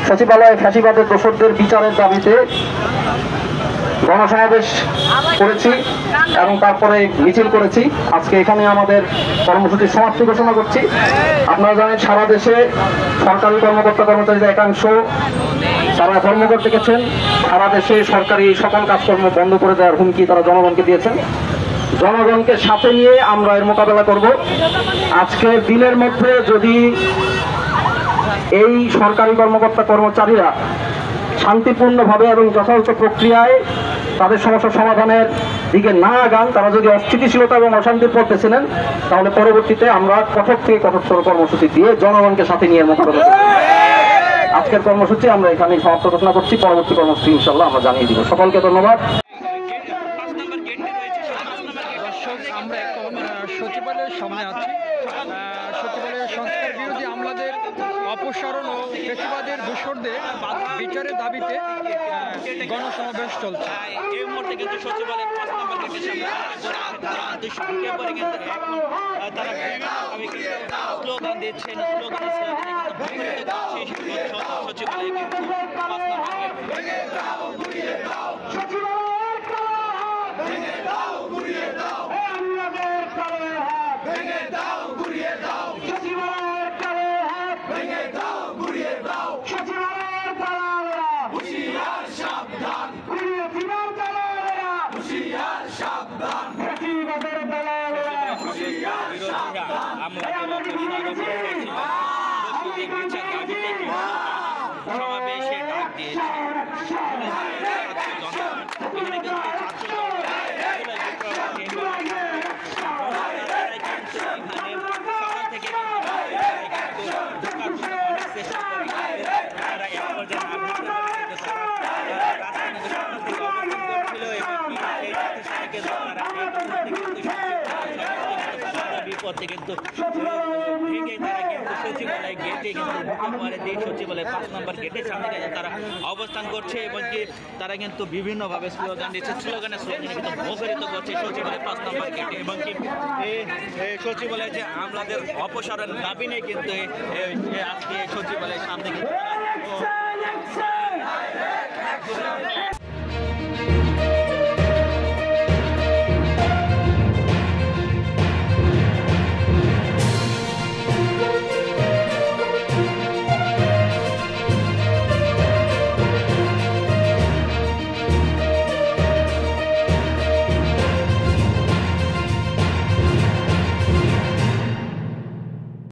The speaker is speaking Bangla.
সচিবালয়ে ফ্যাসিবাদের দোষরদের বিচারের দাবিতে গণসমাবেশ করেছি এবং তারপরে মিছিল করেছি। আজকে এখানে আমাদের কর্মসূচির সমাপ্তি ঘোষণা করছি। আপনারা জানেন সারা দেশে সরকারি কর্মকর্তা কর্মচারীদের একাংশ তারা ধর্মঘট ডেকেছেন। সারা দেশে সরকারি সকল কাজকর্ম বন্ধ করে দেওয়ার হুমকি তারা জনগণকে দিয়েছেন। জনগণকে সাথে নিয়ে আমরা এর মোকাবেলা করব। আজকের দিনের মধ্যে যদি এই সরকারি কর্মকর্তা কর্মচারীরা শান্তিপূর্ণভাবে এবং যথাযথ প্রক্রিয়ায় তাদের সমস্যা সমাধানের দিকে না আগান, তারা যদি অস্থিতিশীলতা এবং অশান্তির পথ বেছে নেন, তাহলে পরবর্তীতে আমরা কঠোর থেকে কঠোরতর কর্মসূচি দিয়ে জনগণকে সাথে নিয়ে মোকাবেলা করব। আজকের কর্মসূচি আমরা এখানেই সমাপ্ত ঘোষণা করছি। পরবর্তী কর্মসূচি ইনশাল্লাহ আমরা জানিয়ে দিব। সকলকে ধন্যবাদ। আমরা এখন সচিবালয়ের সামনে আছি। সচিবালয়ের সংস্কার বিরোধী আমলাদের অপসারণ ও ফ্যাসিবাদের দোষরদের বিচারের দাবিতে গণসমাবেশ চলছে। এই মুহূর্তে কিন্তু সচিবালয়ের ৫ নম্বর গেটের সামনে তারা স্লোগান দিচ্ছেন। সচিবালয় কিন্তু ৫ নম্বর সমাবেশে ডাক দিয়েছে। কিন্তু ভেঙে তারা কিন্তু সচিবালয় গেটে কিন্তু সচিবালয় ৫ নম্বর গেটের সামনে তারা অবস্থান করছে এবং কি তারা কিন্তু বিভিন্নভাবে স্লোগান দিচ্ছে। স্লোগানে কিন্তু মুখরিত করছে সচিবালয় ৫ নম্বর গেটে এবং কি সচিবালয়ে যে আমলাদের অপসারণ দাবি নিয়ে কিন্তু আজকে সচিবালয়ের সামনে